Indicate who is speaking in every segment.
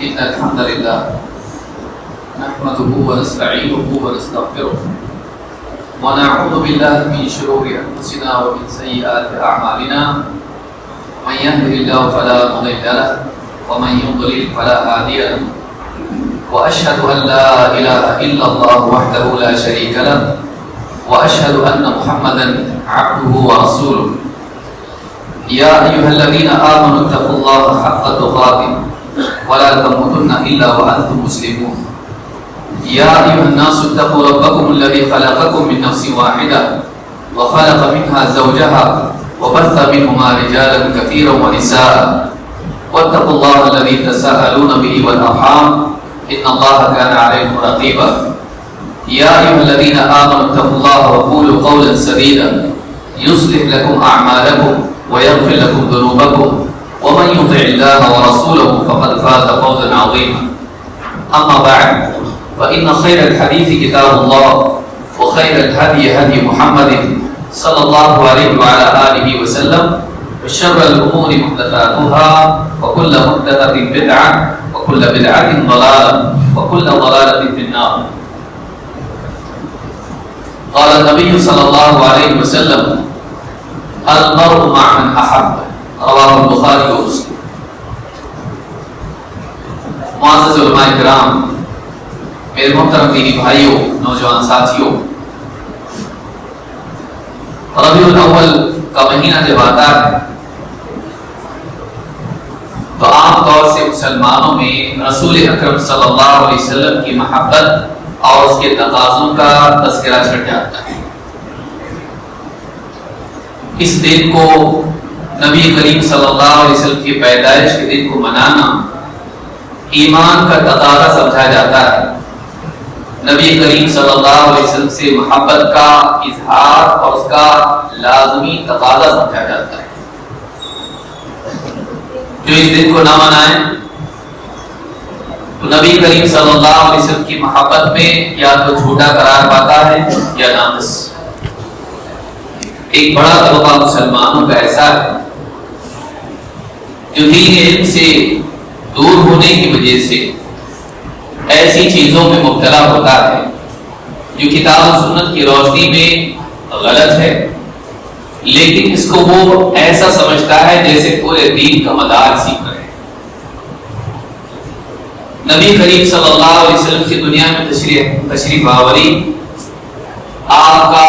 Speaker 1: إن الحمد لله نحمده ونستعينه ونستغفره ونعوذ بالله من شرور أنفسنا ومن سيئات أعمالنا من يهده الله فلا مضل له ومن يضلل فلا هادي له وأشهد أن لا إله إلا الله وحده لا شريك له وأشهد أن محمدا عبده ورسوله يا أيها الذين آمنوا اتقوا الله حق تقاته ولا تموتن إلا وأنتم مسلمون يا أيها الناس اتقوا ربكم الذي خلقكم من نفس واحدة وخلق منها زوجها وبث منهما رجالا كثيرا ونساء واتقوا الله الذي تساءلون به والأرحام إن الله كان عليكم رقيبا يا أيها الذين آمنوا اتقوا الله وقولوا قولا سديدا يصلح لكم أعمالكم ويغفر لكم ذنوبكم ومن يطع الله ورسوله فقد فاز فوزا عظيما أما بعد فإن خير الحديث كتاب الله وخير الهدي هدي محمد صلى الله عليه وعلى آله وسلم وشر الأمور محدثاتها وكل محدثة بدعة وكل بدعة ضلالة وكل ضلالة في النار قال النبي صلى الله عليه وسلم المرء مع من أحب رواه البخاري ومسلم. معزز علماء کرام، میرے محترم دینی بھائیوں، نوجوان ساتھیوں، ربیع الاول کا مہینہ جب آتا ہے تو عام طور سے مسلمانوں میں رسول اکرم صلی اللہ علیہ وسلم کی محبت اور اس کے تقاضوں کا تذکرہ چھڑ جاتا ہے. اس دن کو نبی کریم صلی اللہ علیہ وسلم کی پیدائش کے دن کو منانا ایمان کا تقاضا سمجھا جاتا ہے. نبی کریم صلی اللہ علیہ وسلم سے محبت کا اظہار اور اس کا لازمی تقاضا سمجھا جاتا ہے. جو اس دن کو نہ منائیں تو نبی کریم صلی اللہ علیہ وسلم کی محبت میں یا تو جھوٹا قرار پاتا ہے یا ناقص. ایک بڑا طبقہ مسلمانوں کا ایسا ہے جو دین علم سے دور ہونے کی وجہ سے ایسی چیزوں میں مبتلا ہوتا ہے جو کتاب و سنت کی روشنی میں غلط ہے، لیکن اس کو وہ ایسا سمجھتا ہے جیسے پورے دین کا مدار اسی پر ہے. نبی کریم صلی اللہ علیہ وسلم کی دنیا میں تشریف آوری، آپ کا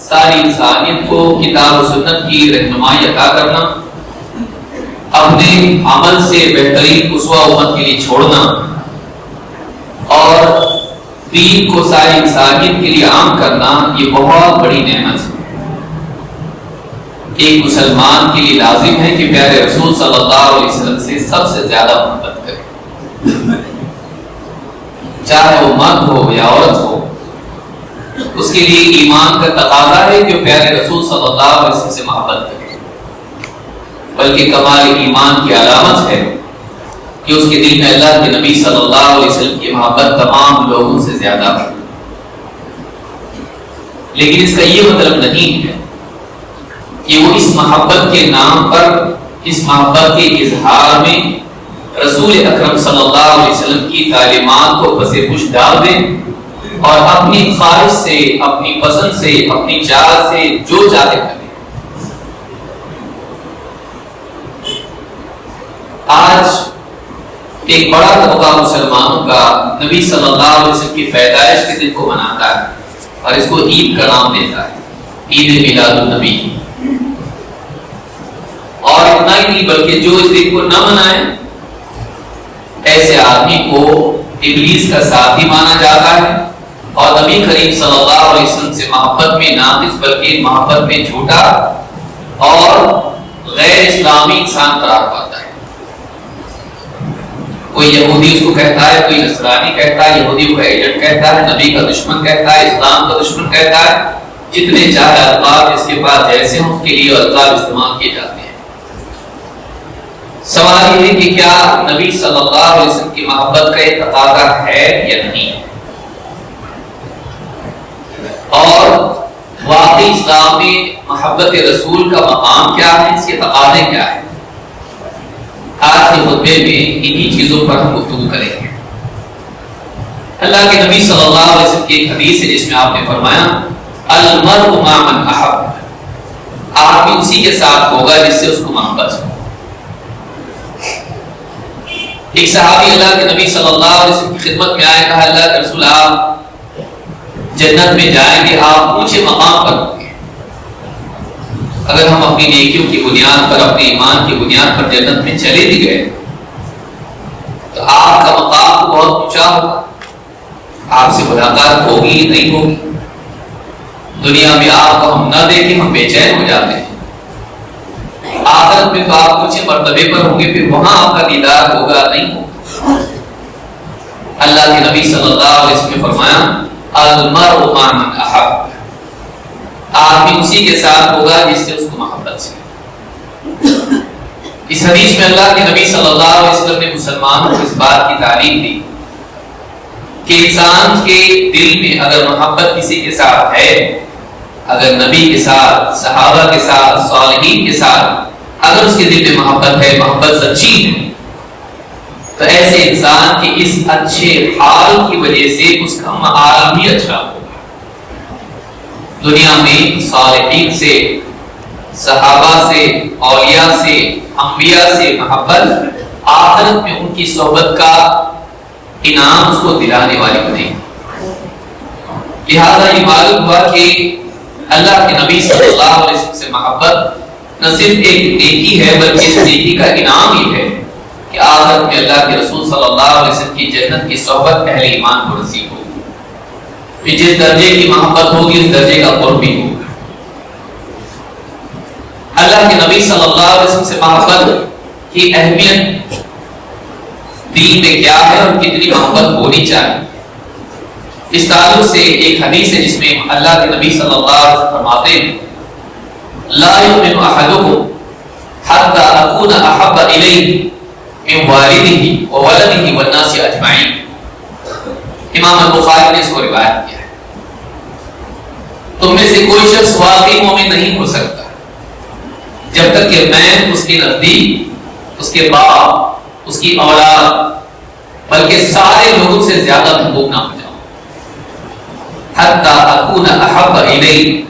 Speaker 1: ساری انسانیت کو کتاب و سنت کی رہنمائی عطا کرنا، اپنے عمل سے بہترین اسوہ امت کے لیے چھوڑنا اور دین کو ساری انسانیت کے لیے عام کرنا، یہ بہت بڑی نعمت ہے. ایک مسلمان کے لیے لازم ہے کہ پیارے رسول صلی اللہ علیہ وسلم سے سب سے زیادہ محبت کرے، چاہے وہ مرد ہو یا عورت ہو. اس کے لیے ایمان کا تقاضا ہے کہ پیارے رسول صلی اللہ علیہ وسلم سے محبت کرے، بلکہ کمال ایمان کی علامت ہے کہ اس کے دل میں اللہ کے نبی صلی اللہ علیہ وسلم کی محبت تمام لوگوں سے زیادہ ہے. لیکن اس کا یہ مطلب نہیں ہے کہ وہ اس محبت کے نام پر، اس محبت کے اظہار میں رسول اکرم صلی اللہ علیہ وسلم کی تعلیمات کو پس پش ڈال دیں اور اپنی خواہش سے، اپنی پسند سے، اپنی چاہت سے جو چاہتے کریں. آج ایک بڑا طبقہ مسلمانوں کا نبی صلی اللہ علیہ وسلم کی پیدائش کے دن کو مناتا ہے اور اس کو عید کا نام دیتا ہے، عید میلاد النبی. اور اتنا ہی نہیں بلکہ جو اس دن کو نہ منائے ایسے آدمی کو ابلیس کا ساتھی مانا جاتا ہے اور نبی کریم صلی اللہ علیہ وسلم سے محبت میں ناقص بلکہ محبت میں جھوٹا اور غیر اسلامی انسان قرار پاتا ہے. کوئی یہودی اس کو کہتا ہے، کوئی نصرانی کہتا ہے، یہودی کو ایجنٹ کہتا ہے، نبی کا دشمن کہتا ہے، اسلام کا دشمن کہتا ہے. جتنے چاہے الفاظ اس کے پاس جیسے ہوں اس کے لیے الفاظ استعمال کیے جاتے ہیں. سوال یہ ہے کہ کیا نبی صلی اللہ علیہ وسلم کی محبت کا ایک تقاضا ہے یا نہیں ہے، اور واقعی اسلام میں محبت رسول کا مقام کیا ہے، اس کے تقاضے کیا ہے. آج کے خطبے میں انہی چیزوں پر ہم گفتگو کریں گے۔ اللہ کے نبی صلی اللہ علیہ وسلم کی ایک حدیث ہے جس میں آپ نے فرمایا المرء مع من احب، آدمی اسی کے ساتھ ہوگا جس سے اس کو محبت ہو۔ ایک صحابی اللہ کے نبی صلی اللہ علیہ وسلم کی خدمت میں آئے، کہا اللہ کے رسول آپ جنت میں جائیں گے، آپ اونچے مقام پر ہوں گے، اگر ہم اپنی نیکیوں کی بنیاد پر، اپنے ایمان کی بنیاد پر جنت میں چلے بھی گئے تو آپ کا مقام بہت اونچا ہوگا، آپ سے ملاقات ہوگی نہیں ہوگی، دنیا میں آپ کو ہم نہ دیکھیں ہم بے چین ہو جاتے ہیں، آخرت میں تو آپ کچھ مرتبے پر ہوں گے، پھر وہاں آپ کا دیدار ہوگا نہیں ہوگا۔ اللہ کے نبی صلی اللہ علیہ وسلم نے فرمایا المرء مع من احب، آدمی اسی کے ساتھ ہوگا جس سے اس کو محبت سے۔ اس حدیث میں اللہ کے نبی صلی اللہ علیہ وسلم نے مسلمانوں کو اس بات کی تعلیم دی کہ انسان کے دل میں اگر محبت کسی کے ساتھ ہے، اگر نبی کے ساتھ، صحابہ کے ساتھ، صالحین کے ساتھ اگر اس کے دل میں محبت ہے، محبت سچی ہے، تو ایسے انسان کے اس اچھے حال کی وجہ سے اس کا معال بھی اچھا ہوگا۔ دنیا میں صالحین سے، صحابہ سے، اولیاء سے، انبیاء سے محبت، آخرت میں ان کی صحبت کا انعام اس کو دلانے والی بنے۔ لہذا یہ معلوم ہوا کہ اللہ کے نبی صلی اللہ علیہ وسلم سے محبت نہ صرف ایک نیکی ہے بلکہ اس نیکی کا انعام یہ ہے کہ آخرت میں اللہ کے رسول صلی اللہ علیہ وسلم کی جنت کی صحبت اہل ایمان کو نصیب ہوگی، پھر جس درجے کی محبت ہوگی اس درجے کا قرب بھی ہوگا۔ اللہ کے نبی صلی اللہ علیہ وسلم سے محبت کی اہمیت دین میں کیا ہے اور کتنی محبت ہونی چاہیے، اس تعلق سے ایک حدیث ہے جس میں اللہ کے نبی صلی اللہ علیہ وسلم فرماتے ہیں لا يؤمن احدكم حتى اكون احب اليه من والده وولده والناس اجمعين۔ امام البخاری نے اس کو روایت کیا ہے، تم میں سے کوئی شخص واقعی مومن نہیں ہو سکتا جب تک کہ میں اس کے نزدیک، اس کے باپ، اس کی اولاد، بلکہ سارے لوگوں سے زیادہ محبوب نہ ہو جاؤں۔ حتی اکون احب الیہ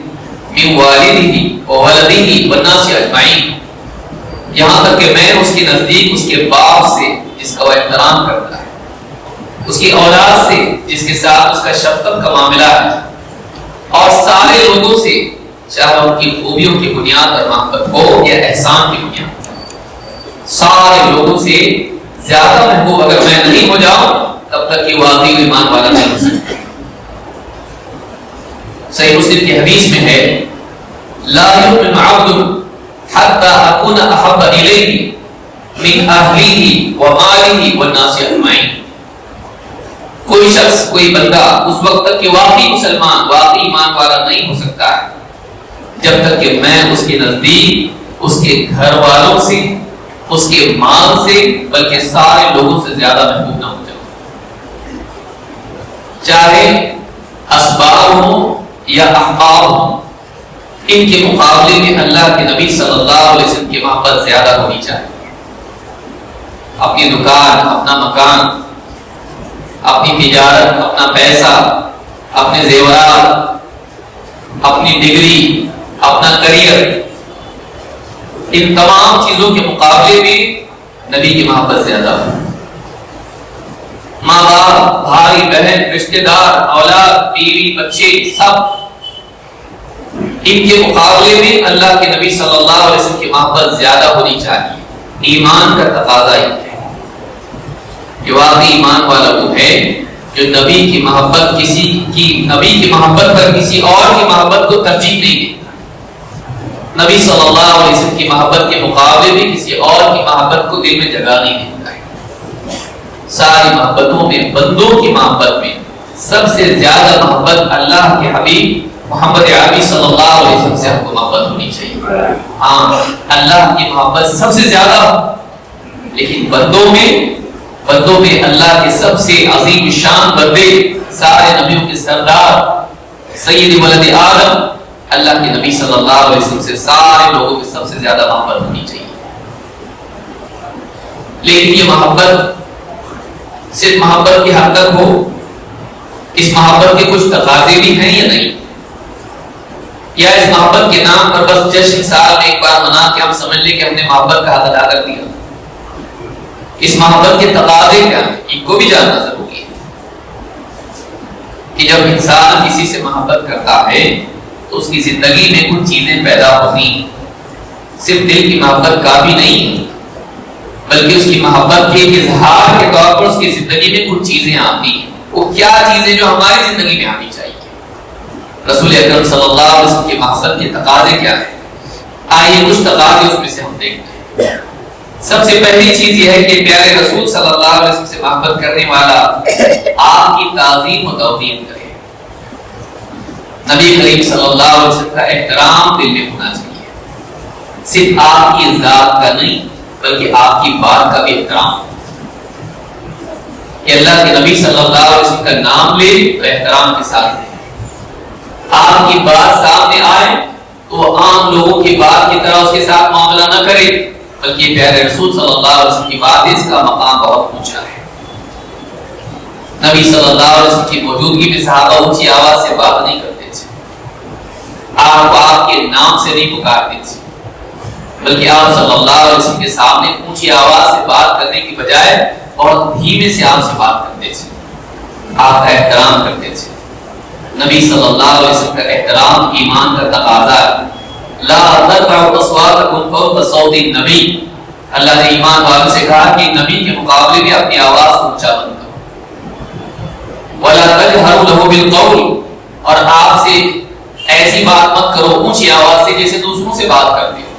Speaker 1: من والدہ وولدہ والناس اجمعین، یہاں تک کہ میں اس کے نزدیک اس کے باپ سے جس کا وہ احترام کرتا ہے، اس کی اولاد سے جس کے ساتھ اس کا شفقت کا معاملہ ہے، اور سارے لوگوں سے چاہے ان کی خوبیوں کی بنیاد پر محبت ہو یا احسان کی بنیاد پر، سارے لوگوں سے زیادہ محبوب اگر میں نہیں ہو جاؤں تب تک کہ واقعی ایمان والا نہیں ہو سکتا۔ صحیح مسلم کی حدیث میں ہے لا یؤمن عبد حتی اکون احب الیہ من اہلہ ومالہ والناس اجمعین، کوئی شخص، کوئی بندہ اس وقت تک کہ واقعی مسلمان، واقعی ایمان والا نہیں ہو سکتا ہے جب تک کہ میں اس کے نزدیک اس کے گھر والوں سے، اس کے مال سے، بلکہ سارے لوگوں سے زیادہ محبوب نہ ہو جاؤں، چاہے اسباب ہوں یا احباب ہوں، ان کے مقابلے میں اللہ کے نبی صلی اللہ علیہ وسلم کی محبت زیادہ ہونی چاہیے۔ اپنی دکان، اپنا مکان، اپنی تجارت، اپنا پیسہ، اپنے زیورات، اپنی ڈگری، اپنا کریئر، ان تمام چیزوں کے مقابلے میں نبی کی محبت زیادہ ہو۔ ماں باپ، بھائی بہن، رشتہ دار، اولاد، بیوی، بچے، سب ان کے مقابلے میں اللہ کے نبی صلی اللہ علیہ وسلم کی محبت زیادہ ہونی چاہیے۔ ایمان کا تقاضا یہ ہے کہ واقعی ایمان والا وہ ہے جو نبی کی محبت نبی کی محبت پر کسی اور کی محبت کو ترجیح نہیں دیتا، نبی صلی اللہ علیہ وسلم کی محبت کے مقابلے میں کسی اور کی محبت کو دل میں جگہ نہیں دیتا ہے۔ ساری محبتوں میں، بندوں کی محبت میں سب سے زیادہ محبت اللہ کے حبیب محمد عربی صلی اللہ علیہ وسلم سے ہم کو محبت ہونی چاہیے۔ ہاں، اللہ کی محبت سب سے زیادہ، لیکن بندوں میں اللہ کے سب سے عظیم شان بندے، سارے نبیوں کے سردار سید ولد آدم، اللہ کے نبی صلی اللہ علیہ وسلم سے سارے لوگوں کی سب سے زیادہ محبت ہونی چاہیے۔ لیکن یہ محبت صرف محبت کی حد تک ہو، اس محبت کے کچھ تقاضے بھی ہیں یا نہیں، یا اس محبت کے نام پر بس جشن سال میں ایک بار منا کے ہم سمجھ لیں کہ ہم نے محبت کا حق ادا کر دیا۔ اس محبت کے تقاضے کیا ہیں، ان کو بھی جاننا ضروری ہے کہ جب انسان کسی سے محبت کرتا ہے تو اس کی زندگی میں کچھ چیزیں پیدا ہوتی ہیں۔ صرف دل کی محبت کافی نہیں ہے، بلکہ اس کی محبت کے اظہار کے طور پر اس کی زندگی میں کچھ چیزیں آتی ہیں۔ وہ کیا چیزیں جو ہماری زندگی میں آنی چاہیے؟ رسول اکرم صلی اللہ علیہ وسلم کے مقصد کے تقاضے کیا ہیں؟ آئیے کچھ تقاضے اس میں سے ہم دیکھتے ہیں۔ سب سے پہلی چیز یہ ہے کہ پیارے رسول صلی اللہ علیہ وسلم سے محبت کرنے والا آپ کی تعظیم و توقیر کرے۔ نبی کریم صلی اللہ علیہ وسلم کا احترام دل میں ہونا چاہیے، صرف آپ کی ذات کا نہیں بلکہ آپ کی بات کا بھی احترام۔ کہ اللہ کے نبی صلی اللہ علیہ وسلم کا نام لے تو احترام کے ساتھ لے، آپ کی بات سامنے آئے تو عام لوگوں کی بات کی طرح اس کے ساتھ معاملہ نہ کرے، بلکہ پیارے رسول صلی اللہ علیہ وسلم کی بات ہے، اس کا مقام بہت اونچا ہے۔ نبی صلی اللہ علیہ وسلم کی موجودگی میں صحابہ اونچی آواز سے بات نہیں کرتے تھے، آپ کو آپ کے نام سے نہیں پکارتے تھے، بلکہ آپ صلی اللہ علیہ وسلم کے سامنے اونچی آواز سے بات کرنے کی بجائے بہت دھیمے سے آپ سے بات کرتے تھے، آپ کا احترام کرتے تھے۔ نبی صلی اللہ علیہ وسلم کا احترام ایمان کا تقاضا ہے۔ لا ترفعوا اصواتکم فوق صوت النبی، اللہ نے ایمان والوں سے کہا کہ نبی کے مقابلے میں اپنی آواز کو اونچا بند کرو۔ ولا تجهروا له بالقول، اور آپ سے ایسی بات مت کرو اونچی آواز سے جیسے دوسروں سے بات کرتے ہو۔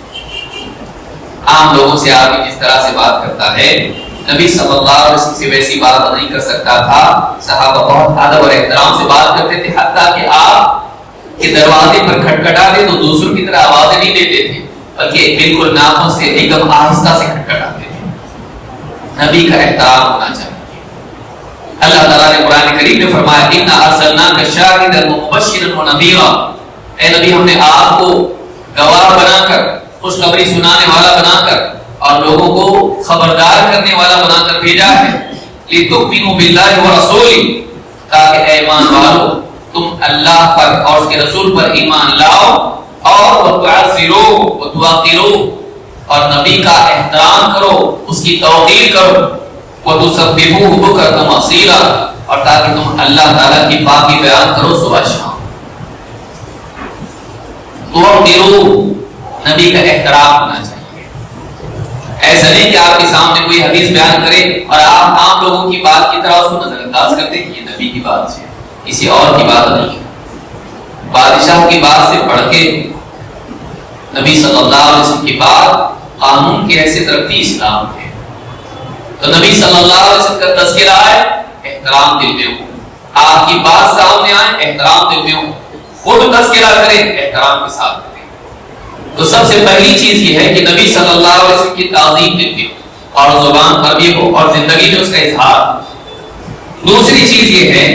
Speaker 1: عام لوگوں سے آدمی جس طرح سے بات کرتا ہے، نبی صلی اللہ علیہ وسلم سے ویسی بات نہیں کر سکتا تھا۔ صحابہ بہت ادب اور احترام سے بات کرتے تھے، حتیٰ کہ آپ کے دروازے پر کھٹکھٹاتے تو دوسروں کی طرح آوازیں نہیں دیتے تھے، بلکہ بالکل ناخن سے ایک دم آہستہ سے کھٹکھٹاتے تھے۔ نبی کا احترام ہونا چاہیے۔ اللہ تعالیٰ نے قرآن کریم میں فرمایا اِنَّا أَرْسَلْنَاكَ شَاهِدًا وَمُبَشِّرًا وَنَذِيرًا، اے نبی ہم نے آپ کو گواہ بنا کر، خوشخبری سنانے والا بنا کر اور لوگوں کو خبردار کرنے والا بنا کر بھیجا ہے۔ لِتُؤْمِنُوا بِاللَّهِ وَرَسُولِهِ، تاکہ اے ایمان والو تم اللہ پر اور اس کے رسول پر ایمان لاؤ، اور وَتُعَزِّرُوهُ وَتُوَقِّرُوهُ، اور نبی کا احترام کرو، اس کی توقیر کرو، وَتُسَبِّحُوهُ بُكْرَةً وَأَصِيلًا، اور تاکہ تم اللہ تعالیٰ کی پاکی بیان کرو صبح شام۔ توقِرُوهُ، نبی کا احترام ہونا چاہیے۔ ایسا نہیں کہ آپ کے سامنے کوئی حدیث بیان کرے اور آپ عام لوگوں کی بات کی طرح اس کو نظر انداز کرتے ہیں، یہ نبی کی بات ہے، کسی اور کی بات نہیں ہے۔ بادشاہ کی بات سے بڑھ کے نبی صلی اللہ علیہ وسلم کی بات قانون کی حیثیت رکھتی اسلام ہے۔ تو نبی صلی اللہ علیہ وسلم کا تذکرہ آئے، احترام دل میں ہو، آپ کی بات سامنے آئے، احترام دل میں ہو، خود تذکرہ کریں، احترام کے ساتھ کریں۔ تو سب سے پہلی چیز یہ ہے کہ نبی صلی اللہ علیہ وسلم کی تعظیم دل میں ہو، اور زبان پر بھی ہو، اور زندگی میں اس کا اظہار۔ دوسری چیز یہ ہے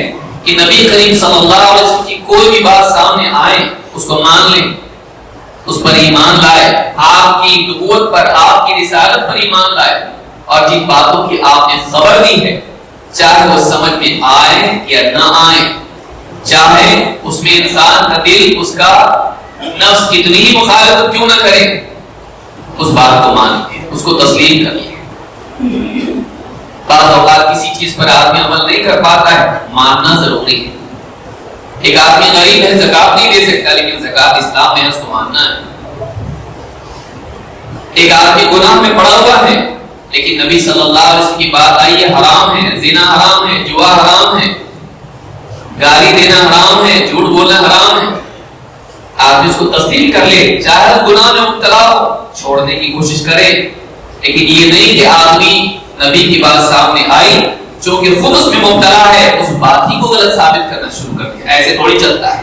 Speaker 1: کہ نبی کریم صلی اللہ علیہ وسلم کی کوئی بھی بات سامنے آئے اس کو مان لیں، اس پر ایمان لائے، آپ کی نبوت پر، آپ کی رسالت پر ایمان لائے، اور جن باتوں کی آپ نے خبر دی ہے چاہے وہ سمجھ میں آئے یا نہ آئے، چاہے اس میں انسان کا دل، اس کا نفس کتنی ہی مخالفت کیوں نہ کرے، اس بات کو مانیے، اس کو تسلیم کریے۔ بعض اوقات کسی چیز پر آدمی عمل نہیں کر پاتا ہے، ماننا ضروری ہے۔ ایک آدمی غریب ہے، زکات نہیں دے سکتا، لیکن زکات اسلام میں ہے، اس کو ماننا ہے۔ ایک آدمی گناہ میں پڑا ہوا ہے، لیکن نبی صلی اللہ علیہ وسلم کی بات آئی ہے، حرام ہے، زنا حرام ہے، جوا حرام ہے، گالی دینا حرام ہے، جھوٹ بولنا حرام ہے، آدمی اس کو تسلیم کر لے، چاہے اس گناہ میں مبتلا ہو، چھوڑنے کی کوشش کرے۔ لیکن یہ نہیں کہ آدمی نبی کی بات سامنے آئی، چونکہ خود اس میں مبتلا ہے، اس بات ہی کو غلط ثابت کرنا شروع کر دیا۔ ایسے تھوڑی چلتا ہے،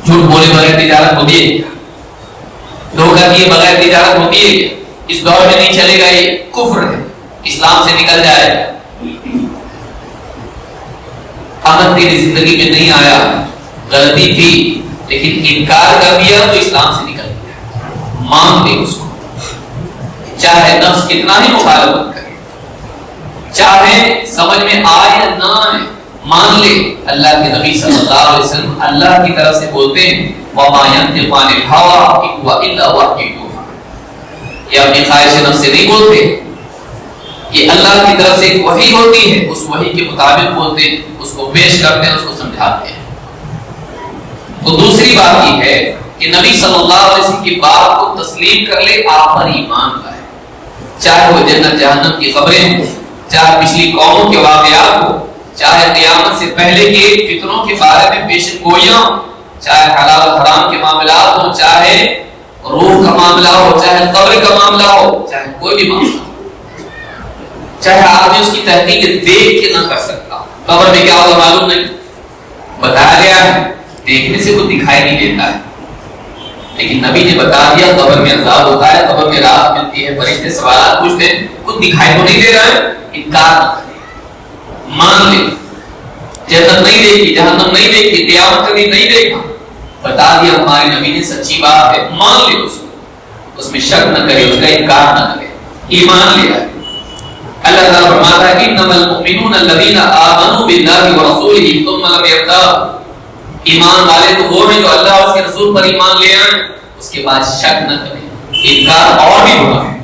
Speaker 1: جھوٹ بولے بغیر تجارت ہوتی ہے کیا؟ دھوکہ دیے بغیر تجارت ہوتی ہے کیا؟ اس دور میں نہیں چلے گا، یہ کفر ہے، اسلام سے نکل جائے۔ امن تیری زندگی میں نہیں آیا، غلطی تھی، لیکن انکار کر دیا تو اسلام سے نکل گیا۔ مان لے اس کو، چاہے نفس کتنا ہی مخالفت کرے، چاہے سمجھ میں آئے یا نہ آئے مان لے اللہ کے نبی صلی اللہ علیہ وسلم اللہ کی طرف سے بولتے ہیں وَمَا يَنْطِقُ عَنِ الْهَوَىٰ إِنْ هُوَ إِلَّا وَحْيٌ يُوحَىٰ. یہ اپنی خواہش نفس سے نہیں بولتے، یہ اللہ کی طرف سے ایک وحی ہوتی ہے، اس وحی کے مطابق بولتے ہیں، اس کو پیش کرتے ہیں، اس کو سمجھاتے ہیں. تو دوسری بات یہ ہے کہ نبی صلی اللہ علیہ وسلم کی بات کو تسلیم کر لے، آپ پر ایمان لائے، چاہے وہ جنت جہنم کی خبریں ہوں، چاہے پچھلی قوموں کے واقعات ہو، چاہے قیامت سے پہلے کے فتنوں کے بارے میں پیشن گوئیاں، چاہے حلال و حرام کے معاملات ہو، چاہے روح کا معاملہ ہو، چاہے قبر کا معاملہ ہو، چاہے کوئی بھی معاملہ ہو، چاہے آدمی اس کی تحقیق دیکھ کے نہ کر سکتا، قبر میں کیا ہوگا معلوم نہیں، بتایا گیا ہے، دیکھنے سے کچھ دکھائی نہیں دیتا ہے، لیکن نبی نے بتا دیا قبر میں عذاب ہوتا ہے، قبر میں راحت ملتی ہے، فرشتے سوالات پوچھتے ہیں، کچھ دکھائی تو نہیں دے رہا ہے، انکار نہ کرے، مان لے، جنت نہیں دیکھی، جہنم نہیں دیکھی، قیامت کا دن نہیں دیکھا، بتا دیا ہمارے نبی نے سچی بات ہے، مان لے اس کو، اس میں شک نہ کرے، اس کا انکار نہ کرے، ایمان لے آئے. اللہ تعالیٰ فرماتا ہے انما المؤمنون الذین آمنوا باللہ ورسولہ ثم لم یرتابوا. ایمان والے تو وہ ہیں جو اللہ اور اس کے رسول پر ایمان لے آئیں، اس کے بعد شک نہ کریں. انکار اور بھی برا ہے،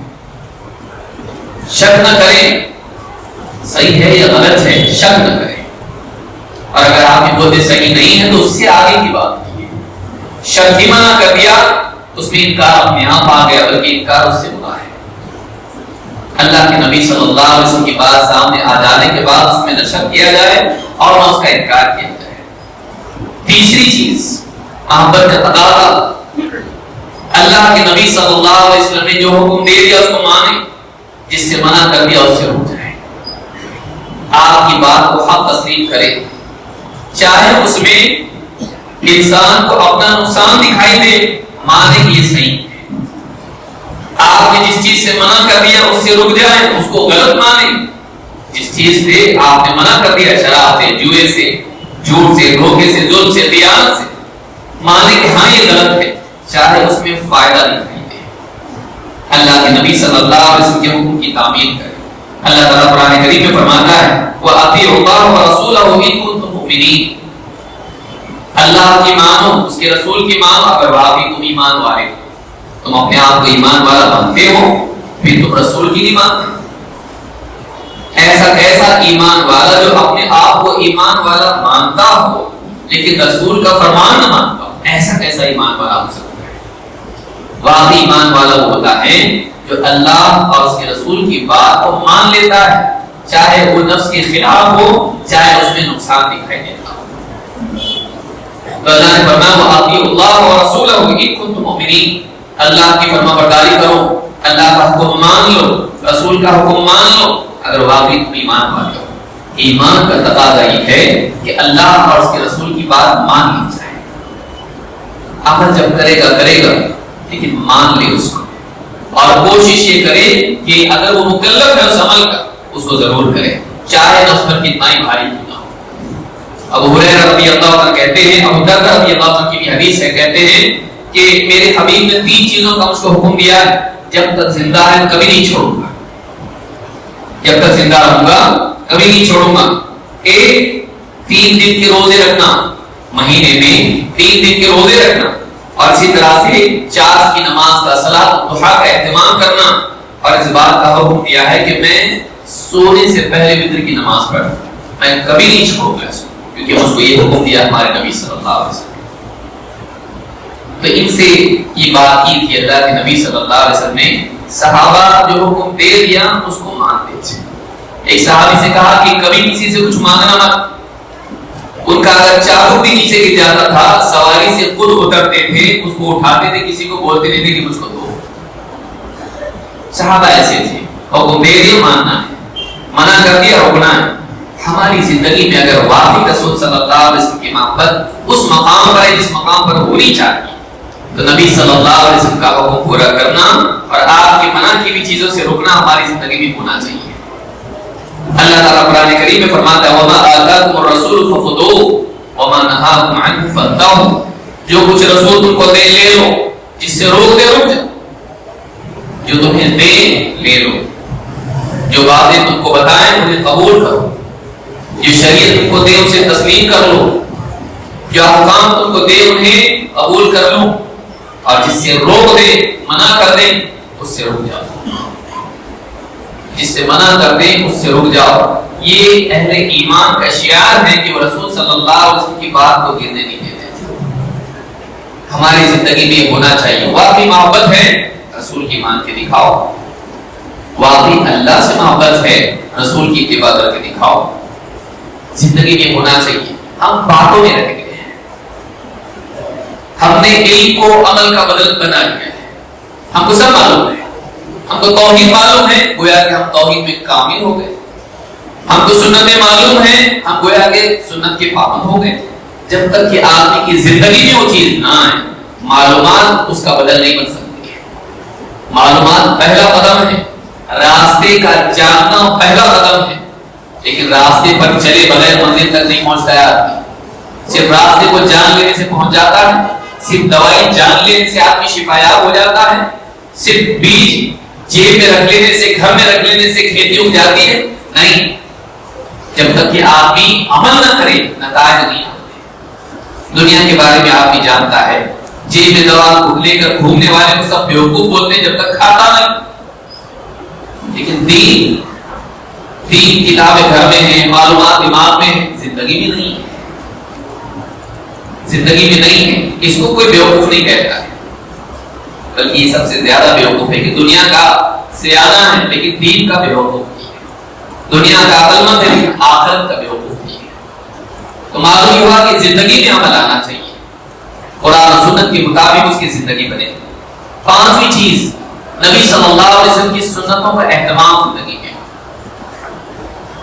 Speaker 1: شک نہ کریں صحیح ہے یا غلط ہے، شک نہ کریں، اور اگر آپ یہ بولتے صحیح نہیں ہے تو اس سے آگے کی بات کیجیے. شک ہی منع کر دیا اس میں انکار اپنے آپ آ گیا، بلکہ انکار اس سے برا ہے. اللہ کے نبی صلی اللہ علیہ وسلم کی بات سامنے آ جانے کے بعد اس میں نہ شک کیا جائے اور نہ اس کا انکار کیا جائے. تیسری چیز محبت کا تقاضا، اللہ کے نبی صلی اللہ علیہ وسلم نے جو حکم دے دیا اس کو مانے، جس سے منع کر دیا اس سے رک جائے. آپ کی بات کو حق تسلیم کرے، چاہے اس میں انسان کو اپنا نقصان دکھائی دے، مانے کہ یہ صحیح ہے. آپ نے جس چیز سے منع کر دیا اس سے رک جائیں، اس کو غلط مانے. جس چیز سے آپ نے منع کر دیا، شراب سے، جوئے سے، جھوٹ سے، دھوکے سے، ظلم سے، خیانت سے، مانے کہ ہاں یہ غلط ہے، چاہے اس میں فائدہ دکھائی دے. اللہ کے نبی صلی اللہ علیہ وسلم کے حکم کی تعمیل کرے. اللہ تعالیٰ قرآن کریم میں فرماتا ہے وَأَطِيعُوا اللَّهَ وَرَسُولَهُ إِن كُنتُم مُؤْمِنِينَ. اللہ کی مانو، اس کے رسول کی مانو اگر واقعی تم ایمان والے ہو. تم اپنے آپ کو ایمان والا مانتے ہو پھر تم رسول کی نہیں مانتے. ایسا کیسا ایمان والا جو اپنے آپ کو ایمان والا مانتا ہو لیکن رسول کا فرمان نہ مانتا ہو، ایسا کیسا ایمان والا ہو سکتا ہے؟ واقعی ایمان والا وہ ہوتا ہے جو اللہ اور اس کے رسول کی بات کو مان لیتا ہے، چاہے وہ نفس کے خلاف ہو، چاہے اس میں نقصان دکھائی دیتا ہو. تو اللہ نے فرمایا وَأَطِيعُوا اللَّهَ وَرَسُولَهُ إِن كُنتُم مُؤْمِنِينَ. اللہ کی فرما برداری کرو، اللہ کا حکم مان لو، رسول کا حکم مان لو اگر واقعی تم ایمان والے ہو. ایمان کا تقاضا یہ ہے کہ اللہ اور اس کے رسول کی بات مان لی جائے. عمل جب کرے گا لیکن مان لے اس کو، اور کوشش یہ کرے کہ اگر وہ مکلف ہے اس عمل کا اس کو ضرور کرے، چاہے نفس پر کتنا ہی بھاری کیوں نہ ہو. ابو ہریرہ رضی اللہ عنہ کہتے ہیں، ابو دردہ رضی اللہ عنہ کی بھی حدیث ہے، کہتے ہیں کہ میرے حبیب نے 3 چیزوں کا مجھ کو حکم دیا ہے، جب تک زندہ ہے کبھی نہیں چھوڑوں گا، جب تک زندہ رہوں گا کبھی نہیں چھوڑوں گا. 1 3 دن کے روزے رکھنا، مہینے میں 3 دن کے روزے رکھنا، اور اسی طرح سے 4 کی نماز کا صلاۃ الضحیٰ کا اہتمام کرنا، اور اس بات کا حکم دیا ہے کہ میں سونے سے پہلے وتر کی نماز پڑھوں. میں کبھی نہیں چھوڑوں گا اس کو، کیونکہ مجھ کو یہ حکم دیا ہمارے نبی صلی اللہ علیہ وسلم. تو ان سے یہ بات کی تھی اللہ کے نبی صلی اللہ علیہ وسلم نے، صحابہ جو حکم دے دیا اس کو مانتے تھے. ایک صحابی سے کہا کہ کبھی کسی سے کچھ مانگنا مت. ان کا اگر چابک بھی نیچے گر جاتا تھا سواری سے خود اترتے تھے، اس کو اٹھاتے تھے، کسی کو بولتے نہیں تھے کہ مجھ کو دو. صحابہ ایسے تھے، حکم دے دیا ماننا ہے، منع کر دیا روکنا ہے. ہماری زندگی میں اگر واقعی رسول صلی اللہ علیہ وسلم کی محبت اس مقام پر ہے جس مقام پر ہونی چاہیے، تو نبی صلی اللہ علیہ وسلم کا حکم پورا کرنا اور آپ کی منع کی بھی چیزوں سے روکنا ہماری زندگی میں ہونا چاہیے. اللہ تعالیٰ قرآن کریم میں فرماتا ہے وَمَا آتَاكُمُ الرَّسُولُ فَخُذُوهُ وَمَا نَهَاكُمْ عَنْهُ فَانتَهُوا. جو کچھ رسول تم کو دے لے لو، جس سے روک دے رک جاؤ، جو تمہیں دے لے لو، جو باتیں تم کو بتائیں انہیں قبول کرو، جو شریعت تم کو دے اسے تسلیم کر لو، جو احکام تم کو دے انہیں قبول کر لو، اور جس سے روک دے منع کر دے اس سے رک جاؤ، جس سے منع کر دے اس سے رک جاؤ۔ یہ اہل ایمان کا شعار ہے کہ وہ رسول صلی اللہ علیہ وسلم کی بات کو گرنے نہیں دیتے تھے۔ ہماری زندگی میں یہ ہونا چاہیے، واقعی محبت ہے رسول کی مان کے دکھاؤ، واقعی اللہ سے محبت ہے رسول کی اتباع کر کے دکھاؤ۔ زندگی میں ہونا چاہیے، ہم باتوں میں رہ گئے ہیں، ہم نے علم کو عمل کا بدل بنا لیا ہے، ہم کو سب معلوم ہے، ہم کو توحید معلوم ہے، گویا کہ ہم توحید میں کامل ہو گئے، ہم کو سنتیں معلوم ہیں، ہم گویا کہ سنت کے پابند ہو گئے۔ جب تک کہ آدمی کی زندگی میں وہ چیز نہ آئے، معلومات اس کا بدل نہیں بن سکتی ہے۔ معلومات پہلا قدم ہے، راستے کا جاننا پہلا قدم ہے، لیکن راستے پر چلے بغیر منزل تک نہیں پہنچتا ہے آدمی۔ صرف راستے کو جان لینے سے پہنچ جاتا ہے، صرف دوائی جان لینے سے آدمی شفایاب ہو جاتا ہے، صرف بیج جیب میں رکھ لینے سے، گھر میں رکھ لینے سے کھیتی اگ جاتی ہے، نہیں۔ جب تک کہ آدمی عمل نہ کرے نتائج نہیں آتے۔ دنیا کے بارے میں آدمی جانتا ہے، جیب میں دوا لے کر گھومنے والے کو سب بیوقوف بولتے ہیں جب تک کھاتا نہیں، لیکن دین کتابیں گھر میں ہیں، معلومات دماغ میں ہیں، زندگی میں نہیں ہے، زندگی میں نہیں ہے۔ اس کو کوئی بیوقوف نہیں کہتا ہے، بلکہ یہ سب سے زیادہ بیوقوف ہے کہ دنیا کا سیاح ہے لیکن دین کا بیوقوف نہیں ہے، دنیا کا عقل مند ہے لیکن آخرت کا بیوقوف نہیں ہے۔ تو معلوم ہوا کہ زندگی میں عمل آنا چاہیے، قرآن و سنت کے مطابق اس کی زندگی بنے۔ پانچویں چیز، نبی صلی اللہ علیہ وسلم کی سنتوں کا اہتمام زندگی میں۔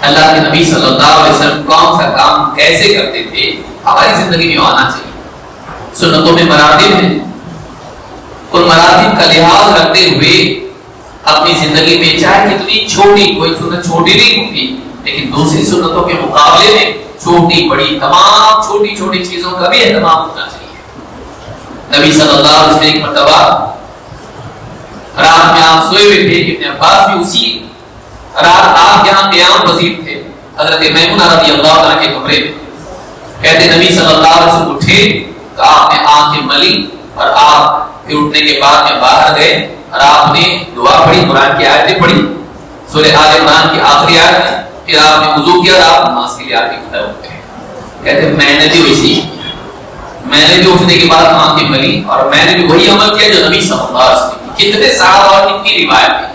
Speaker 1: اللہ کے نبی صلی اللہ علیہ وسلم کون سا کام کیسے کرتے تھے ہماری زندگی میں آنا چاہیے۔ سنتوں میں مراتب ہیں، ان مراتب کا لحاظ رکھتے ہوئے اپنی زندگی میں چاہے کتنی چھوٹی، کوئی سنت چھوٹی نہیں ہوتی، لیکن دوسری سنتوں کے مقابلے میں چھوٹی بڑی تمام چھوٹی چھوٹی چیزوں کا بھی اہتمام ہونا چاہیے۔ نبی صلی اللہ علیہ وسلم ایک مرتبہ رات میں آپ سوئے ہوئے تھے، ابن عباس بھی اسی رات آپ یہاں قیام پذیر تھے، حضرت میمونہ رضی اللہ عنہ کے کمرے میں۔ کہتے نبی صلی اللہ علیہ وسلم اٹھے تو آپ نے آنکھیں ملی اور آپ پھر اٹھنے کے بعد میں باہر گئے اور آپ نے دعا پڑھی، قرآن کی آیتیں پڑھی، سورہ آل عمران کی آخری آیت، پھر آپ نے وضو کیا اور آپ نماز کے لیے آگے کھڑے ہو گئے۔ کہتے میں نے بھی ویسی، میں نے بھی اٹھنے کے بعد آنکھیں ملی اور میں نے بھی وہی عمل کیا جو نبی صلی اللہ علیہ وسلم۔ کتنے صحابہ اور کتنی روایت ہے،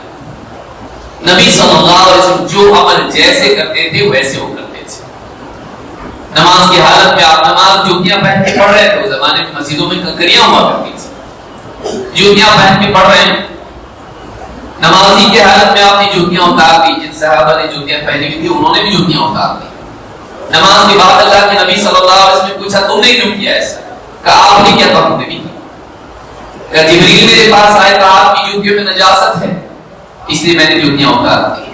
Speaker 1: نبی صلی اللہ علیہ وسلم جو عمل جیسے کرتے تھے ویسے وہ کرتے تھے۔ نماز کی حالت میں آپ نماز جوتیاں پہن کے پڑھ رہے تھے، اس زمانے میں مسجدوں میں کنکریاں ہوا کرتی تھی، جوتیاں پہن کے پڑھ رہے ہیں۔ نمازی کی حالت میں آپ نے جوتیاں اتار دی، جن صحابہ نے جوتیاں پہنی ہوئی تھی انہوں نے بھی جوتیاں اتار دی۔ نماز کے بعد اللہ کے نبی صلی اللہ علیہ وسلم نے پوچھا تم نے کیوں کیا ایسا؟ کہا آپ نے کیا تو ہم نے بھی کیا۔ کہ جبریل میرے پاس آئے کہا آپ کی جوتیوں میں نجاست ہے اس لیے میں نے جوتیاں اتار دی،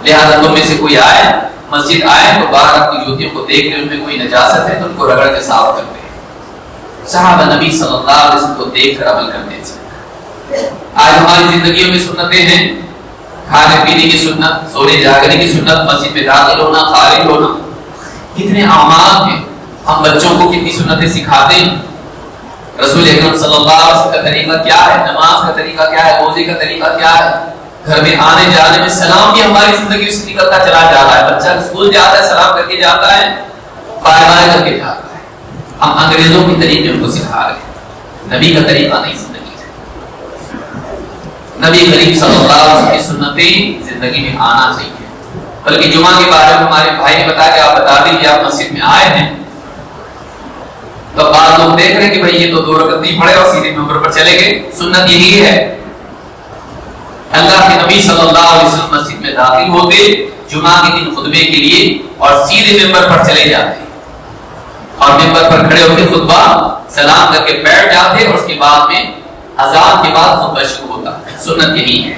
Speaker 1: لہٰذا تم میں سے کوئی آئے مسجد آئے تو باہر اپنی جوتیوں کو دیکھ لے، ان میں کوئی نجاست ہے تو ان کو رگڑ کے صاف کر دے۔ صحابہ نبی صلی اللہ علیہ وسلم کو دیکھ کر عمل کرتے تھے۔ آج ہماری زندگیوں میں سنتیں ہیں، کھانے پینے کی سنت، سونے جاگنے کی سنت، مسجد میں داخل ہونا، خارج ہونا، کتنے اعمال ہیں۔ ہم بچوں کو کتنی سنتیں سکھاتے ہیں۔ رسول اکرم صلی اللہ علیہ وسلم کا طریقہ کیا ہے، نماز کا طریقہ کیا ہے، روزے کا طریقہ کیا ہے، گھر میں آنے جانے میں سلام بھی ہماری زندگی سے نکلتا چلا جاتا ہے۔ بچہ اسکول جاتا ہے سلام کر کے جاتا ہے، بائے بائے کر کے جاتا ہے۔ ہم انگریزوں کے طریقے ان کو سکھا رہے ہیں، نبی کا طریقہ نہیں زندگی سے۔ نبی کریم صلی اللہ علیہ وسلم کی سنتیں زندگی میں آنا چاہیے۔ بلکہ جمعہ کے بارے میں ہمارے بھائی نے بتایا کہ آپ بتا دیجیے آپ مسجد میں آئے ہیں تو بعض لوگ دیکھ رہے ہیں کہ بھائی یہ تو 2 رکعت نہیں پڑھے اور سیدھے ممبر پر چلے گئے۔ سنت یہی ہے، اللہ کے نبی صلی اللہ علیہ وسلم مسجد میں داخل ہوتے جمعہ کے دن خطبے کے لیے اور سیدھے ممبر پر چلے جاتے اور ممبر پر کھڑے ہو کے خطبہ سلام کر کے بیٹھ جاتے اور اس کے بعد میں اذان کے بعد خطبہ شروع ہوتا۔ سنت یہی ہے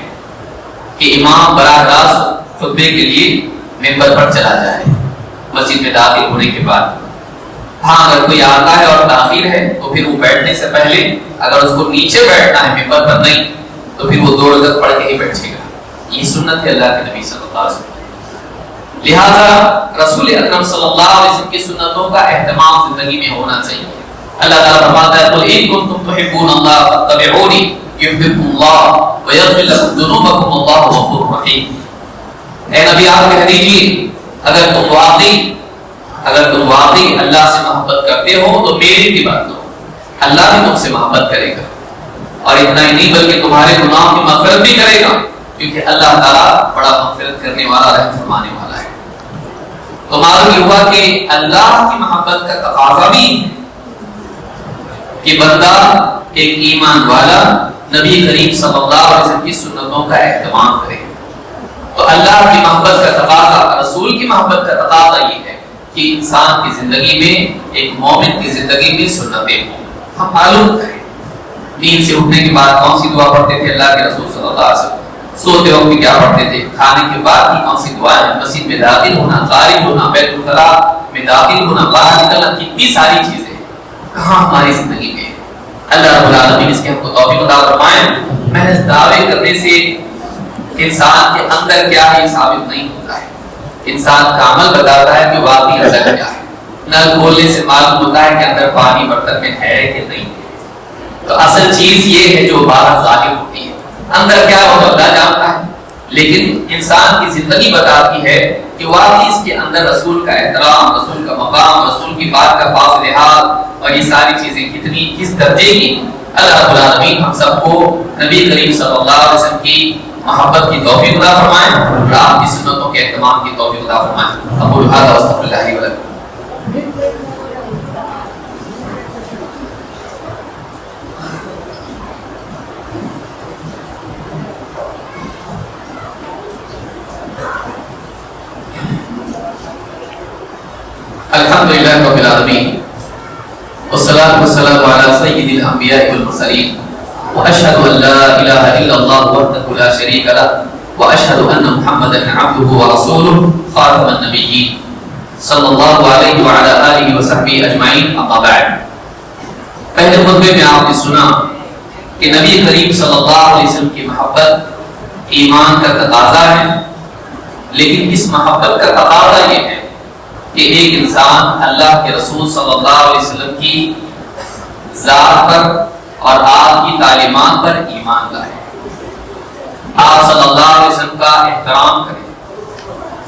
Speaker 1: کہ امام براہ راست خطبے کے لیے ممبر پر چلا جائے مسجد میں داخل ہونے کے بعد۔ ہاں اگر کوئی آتا ہے اور تاخیر ہے تو پھر وہ بیٹھنے سے پہلے اگر اس کو نیچے بیٹھنا ہے ممبر پر نہیں تو پھر وہ 2 رکعت پڑھ کے ہی بیٹھے گا۔ یہ سنت ہے اللہ کے نبی صلی اللہ علیہ وسلم. لہذا رسول اکرم صلی اللہ علیہ وسلم کی سنتوں کا اہتمام زندگی میں ہونا چاہیے. اللہ تعالیٰ فرماتا ہے قل ان کنتم تحبون اللہ فاتبعونی یحببکم اللہ ویغفر لکم ذنوبکم واللہ غفور رحیم. اے نبی آپ کہہ دیجیے اگر تم واقعی اللہ سے محبت کرتے ہو تو میری بھی بات کرو, اللہ بھی تم سے محبت کرے گا, اور اتنا ہی نہیں بلکہ تمہارے گناہوں کی مغفرت بھی کرے گا, کیونکہ اللہ تعالیٰ بڑا مغفرت کرنے والا, رحم فرمانے والا ہے. تو معلوم یہ ہوا کہ اللہ کی محبت کا تقاضا بھی کہ بندہ ایک ایمان والا نبی کریم صلی اللہ علیہ وسلم کی سنتوں کا اہتمام کرے. تو اللہ کی محبت کا تقاضا, رسول کی محبت کا تقاضا یہ ہے کہ انسان کی زندگی میں, ایک مومن کی زندگی میں سنتیں ہوں. ہم معلوم کریں نیند سے اٹھنے کے بعد کون سی دعا پڑھتے تھے اللہ کے رسول صلی اللہ علیہ وسلم, سوتے وقت بھی کیا پڑھتے تھے, کھانے کے بعد کی کون سی دعائیں, مسجد میں داخل ہونا, خارج ہونا, بیت الخلا میں داخل ہونا, باہر نکلنا, کتنی ساری چیزیں کہاں ہماری زندگی میں. اللہ رب العالمین اس کے ہم کو توفیق عطا فرمائے. محض دعوے کرنے سے انسان کے اندر کیا ہے یہ ثابت نہیں ہوتا ہے. انسان کا عمل بتاتا ہے کہ واقعی اندر کیا ہے. نل کھولنے سے معلوم ہوتا ہے کہ اندر پانی برتن میں ہے کہ نہیں. تو اصل چیز یہ ہے جو باہر ظاہر ہوتی ہے, اندر کیا ہو اللہ جانتا ہے. لیکن انسان کی زندگی بتاتی ہے کہ واقعی اس کے اندر رسول کا احترام, رسول کا مقام, رسول کی بات کا پاس لحاظ اور یہ ساری چیزیں کتنی کس درجے کی. اللہ رب العالمین ہم سب کو نبی کریم صلی اللہ علیہ وسلم کی محبت کی توفیق عطا فرمائے اور آپ کی سنتوں کے اہتمام کی توفیق عطا فرمائے. اقول هذا واستغفر الله لي ولكم. الحمد لله رب العالمين والصلاة والسلام على سيد الأنبياء والمرسلين وأشهد أن لا إله إلا الله وحده لا شريك له وأشهد أن محمدا عبده ورسوله خاتم النبيين صلى الله عليه وعلى آله وصحبه أجمعين. أما بعد, پہلے خطبے میں آپ نے سنا کہ نبی کریم صلی اللہ علیہ وسلم کی محبت ایمان کا تقاضا ہے, لیکن اس محبت کا تقاضا یہ ہے کہ ایک انسان اللہ کے رسول صلی اللہ علیہ وسلم کی ذات پر اور آپ کی تعلیمات پر ایمان لائے, آپ صلی اللہ علیہ وسلم کا احترام کریں,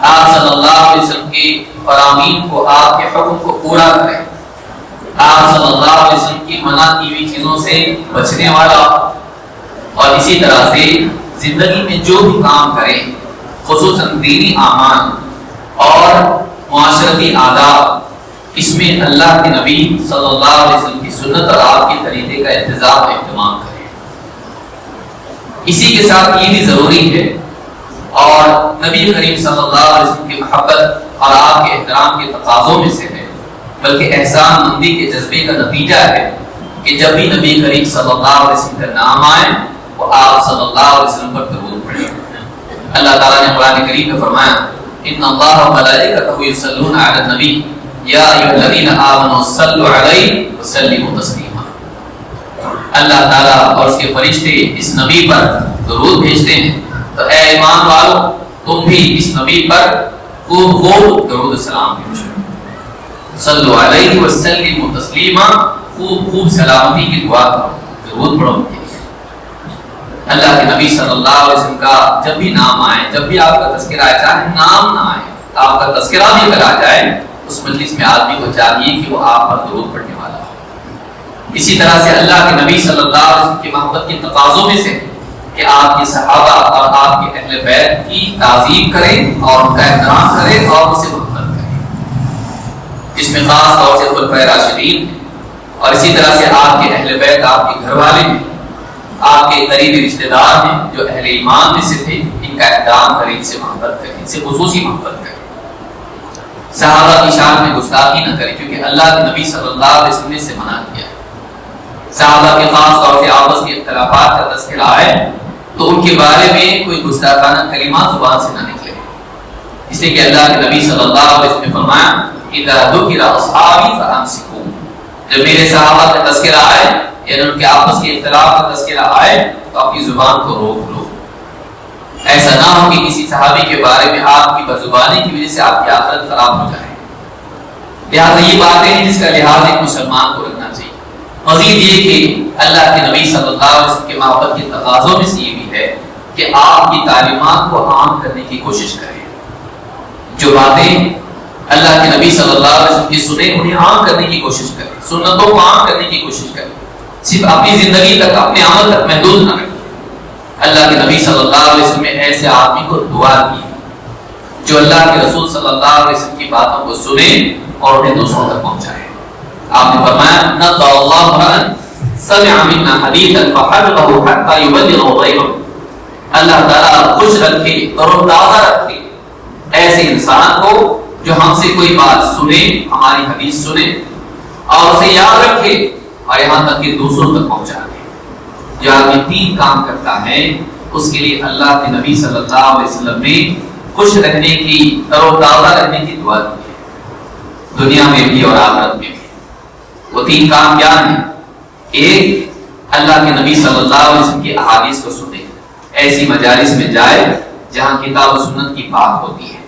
Speaker 1: آپ صلی اللہ علیہ وسلم کے فرامین کو, آپ کے حکم کو پورا کریں, آپ صلی اللہ علیہ وسلم کی منع کی ہوئی چیزوں سے بچنے والا, اور اسی طرح سے زندگی میں جو بھی کام کریں خصوصاً دینی اعمال اور معاشرتی آداب, اس میں اللہ کے نبی صلی اللہ علیہ وسلم کی سنت اور آپ کے طریقے کا انتظام و اہتمام کریں. اسی کے ساتھ یہ بھی ضروری ہے اور نبی کریم صلی اللہ علیہ وسلم کی محبت اور آپ کے احترام کے تقاضوں میں سے ہے, بلکہ احسان مندی کے جذبے کا نتیجہ ہے کہ جب بھی نبی کریم صلی اللہ علیہ وسلم کا نام آئے وہ آپ صلی اللہ علیہ وسلم پر درود پڑھیں. اللہ تعالیٰ نے قرآن کریم میں فرمایا ان اللہ وملائکتہ یصلون علی النبی یا ایھا الذین آمنوا صلوا علیہ وسلموا تسلیما. اللہ تعالیٰ اور اس کے فرشتے اس نبی پر درود بھیجتے ہیں, تو اے ایمان والو تم بھی اس نبی پر خوب خوب درود السلام بھیجو. صلوا علیہ وسلموا تسلیما, خوب خوب سلامتی کی دعا کرو, درود پڑھو. اللہ کے نبی صلی اللہ علیہ وسلم کا جب بھی نام آئے, جب بھی آپ کا تذکرہ آئے, چاہے نام نہ آئے, آپ کا تذکرہ بھی اگر آ جائے, اس مجلس میں آدمی کو چاہیے کہ وہ آپ پر درود پڑھنے والا ہو. اسی طرح سے اللہ کے نبی صلی اللہ علیہ وسلم کی محبت کے تقاضوں میں سے کہ آپ کے صحابہ اور آپ کے اہل بیت کی تعظیم کریں اور ان کا احترام کریں اور ان سے محبت کریں, جس میں خاص طور سے خلفائے راشدین اور اسی طرح سے آپ کے اہل بیت, آپ کے گھر والے ہیں, آپ کے قریبی رشتہ دار ہیں جو اہل ایمان میں سے تھے, ان کا احترام کریں, ان سے محبت کریں, ان سے خصوصی محبت کریں. صحابہ کی شان میں گستاخی نہ کریں, کیونکہ اللہ کے نبی صلی اللہ علیہ وسلم نے سے منع کیا ہے. صحابہ کے خاص طور سے آپس کے اختلافات کا تذکرہ آئے تو ان کے بارے میں کوئی گستاخانہ کلمات زبان سے نہ نکلے, اس لیے کہ اللہ کے نبی صلی اللہ علیہ وسلم نے فرمایا اذا ذکر اصحابی فامسکوا, جب میرے صحابہ کا تذکرہ آئے یعنی ان کے آپس کے اختلاف کا تذکرہ آئے تو اپنی زبان کو روک لو. ایسا نہ ہو کہ کسی صحابی کے بارے میں آپ کی بدزبانی کی وجہ سے آپ کی آخرت خراب ہو جائے۔ لہٰذا یہ باتیں ہیں جس کا لحاظ ایک مسلمان کو رکھنا چاہیے۔ مزید یہ کہ اللہ کے نبی صلی اللہ علیہ وسلم کے محبت کے تقاضوں میں سے یہ بھی ہے کہ آپ کی تعلیمات کو عام کرنے کی کوشش کریں۔ جو باتیں اللہ کے نبی صلی اللہ علیہ وسلم کی سنیں انہیں عام کرنے کی کوشش کریں، سنتوں کو عام کرنے کی کوشش کریں، صرف اپنی زندگی تک اپنے عمل تک محدود نہ رکھیں۔ اللہ کے نبی صلی اللہ علیہ وسلم نے ایسے آدمی کو دعا کی جو اللہ کے رسول صلی اللہ علیہ وسلم کی باتوں کو سنے اور انہیں دوسروں تک پہنچائے۔ آپ نے فرمایا نضر اللہ امرأ سمع منا حدیثا فحفظه حتى يبلغه غیرہ، اللہ تعالیٰ خوش رکھے اور تازہ رکھے ایسے انسان کو جو ہم سے کوئی بات سنے، ہماری حدیث سنے اور اسے یاد رکھے اور یہاں تک کہ دوسروں تک پہنچا دے۔ جو آدمی تین کام کرتا ہے اس کے لیے اللہ کے نبی صلی اللہ علیہ وسلم نے خوش رہنے کی، تر و تازہ رہنے کی دعا دی ہے، دنیا میں بھی اور آخرت میں بھی۔ وہ تین کام کیا ہیں؟ ایک، اللہ کے نبی صلی اللہ علیہ وسلم کی احادیث کو سنے، ایسی مجالس میں جائے جہاں کتاب و سنت کی بات ہوتی ہے،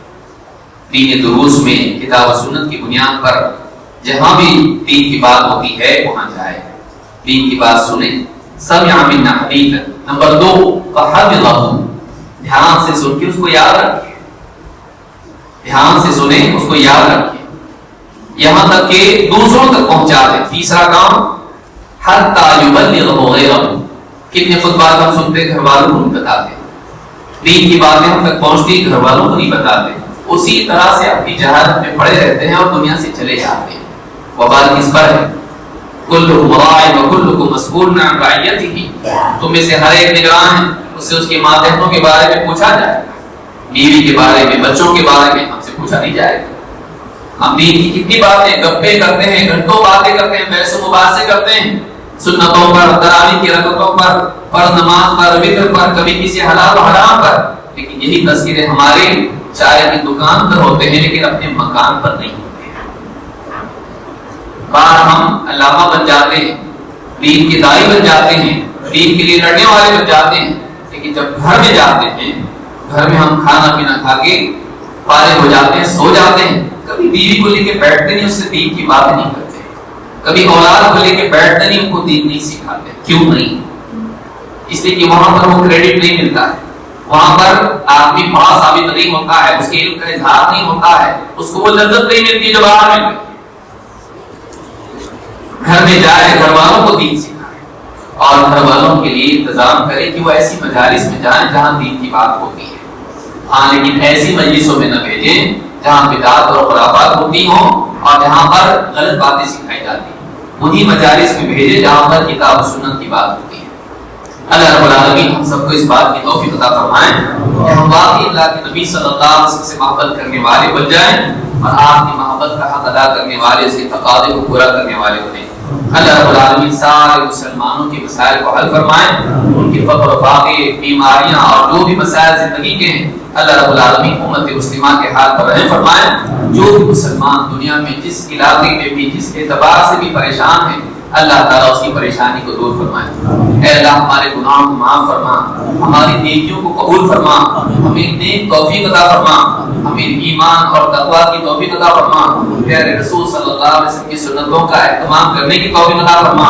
Speaker 1: دین دروس میں کتاب و سنت کی بنیاد پر جہاں بھی دین کی بات ہوتی ہے وہاں جائے، دین کی بات سنے۔ سمع منا حدیثا، نمبر دو، فحفظه، دھیان سے سن کے اس کو یاد رکھے، دھیان سے سنیں اس کو یاد رکھے یہاں تک کہ دوسروں تک پہنچا دے۔ تیسرا کام، حتی یبلغه غیرہ، کتنے خطبات ہم سنتے گھر والوں کو نہیں بتاتے، دین کی باتیں ہم تک پہنچتی گھر والوں کو نہیں بتاتے، اسی طرح سے اپنی جہالت میں پڑے رہتے ہیں اور دنیا سے چلے جاتے ہیں۔ وبال کس پر ہے؟ کلکم راع وکلکم مسئول عن رعیتہ، تم میں سے ہر ایک نگراں ہے، اس سے اس کے ماتحتوں کے بارے میں پوچھا جائے، بیوی کے بارے میں، بچوں کے بارے میں ہم سے پوچھا نہیں جائے گا۔ ہم دین کی کتنی باتیں گپیں کرتے ہیں، گھنٹوں باتیں کرتے ہیں، بحث و مباحثے کرتے ہیں، سنتوں پر، تراویح کی رکعتوں پر، فرض نماز پر، وتر پر، کبھی کسی حلال و حرام پر، لیکن یہی تذکرے ہمارے چائے کی دکان پر ہوتے ہیں لیکن اپنے مکان پر نہیں ہوتے۔ باہر ہم علامہ بن جاتے ہیں، دین کے داعی بن جاتے ہیں، دین کے لیے لڑنے والے بن جاتے ہیں، لیکن جب گھر میں جاتے ہیں، گھر میں ہم کھانا پینا کھا کے فارغ ہو جاتے ہیں، سو جاتے ہیں، کبھی بیوی کو لے کے بیٹھتے نہیں، اس سے دین کی باتیں نہیں کرتے، کبھی اولاد کو لے کے بیٹھتے نہیں، ان کو دین نہیں سکھاتے۔ کیوں نہیں؟ اس لیے کہ وہاں پر وہ کریڈٹ نہیں ملتا ہے، وہاں پر آدمی بڑا ثابت نہیں ہوتا ہے، اس کے علم کا اظہار نہیں ہوتا ہے، اس کو وہ لذت نہیں ملتی جو باہر میں۔ گھر میں جائے، گھر والوں کو دین سکھائے اور گھر والوں کے لیے انتظام کرے کہ وہ ایسی مجالس میں جائیں جہاں دین کی بات ہوتی ہے۔ ہاں، لیکن ایسی مجلسوں میں نہ بھیجیں جہاں بدعات اور خرافات ہوتی ہوں اور جہاں پر غلط باتیں سکھائی جاتی ہیں، انہی مجالس میں بھیجیں جہاں پر کتاب و سنت کی بات ہوتی ہے۔ اللہ رب العالمین ہم سب کو اس بات کی توفیق عطا فرمائیں کہ ہم واقعی اللہ کے نبی صلی اللہ علیہ وسلم سے محبت کرنے والے بن جائیں اور آپ کی محبت کا حق ادا کرنے والے، اس کے تقاضے کو پورا کرنے والے بنیں۔ اللہ رب العالمین سارے مسلمانوں کے مسائل کو حل فرمائیں، ان کے فقر و فاقے، بیماریاں اور جو بھی مسائل زندگی کے ہیں، اللہ رب العالمین امت مسلمہ کے حال پر رحم فرمائیں۔ جو بھی مسلمان دنیا میں جس علاقے میں بھی جس اعتبار سے بھی پریشان ہیں، اللہ تعالیٰ اس کی پریشانی کو دور فرمائے۔ اے اللہ ہمارے گناہوں کو معاف فرما، ہماری نیکیوں کو قبول فرما، ہمیں نیک توفیق عطا فرما، ہمیں ایمان اور تقویٰ کی توفیق عطا فرما، پیارے رسول صلی اللہ علیہ وسلم کی سنتوں کا اہتمام کرنے کی توفیق عطا فرما،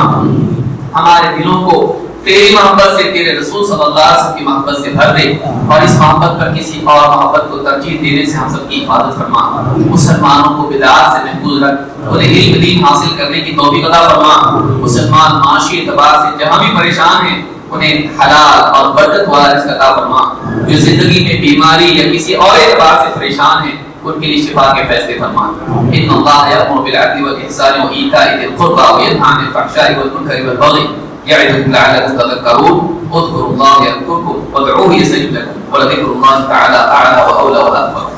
Speaker 1: ہمارے دلوں کو تیری محبت سے، تیرے رسول صلی اللہ علیہ وسلم کی محبت سے بھر دے اور اس محبت پر کسی اور محبت کو ترجیح دینے سے ہم سب کی حفاظت فرما۔ مسلمانوں کو بدعات سے محفوظ رکھ، انہیں علم دین حاصل کرنے کی توفیق عطا فرما۔ مسلمان معاشی اعتبار سے جہاں بھی پریشان ہیں انہیں حلال اور برکت والا رزق عطا فرما۔ جو زندگی میں بیماری یا کسی اور اعتبار سے پریشان ہیں ان کے لیے شفا کے فیصلے فرما۔ ان اللہ یأمر بالعدل والإحسان وإیتاء ذی القربى وینہی عن الفحشاء والمنکر والبغی یعظکم لعلکم تذکرون۔ اذکروا اللہ یذکرکم وادعوہ یستجب لکم ولذکر اللہ تعالی اعلی واولی واکبر۔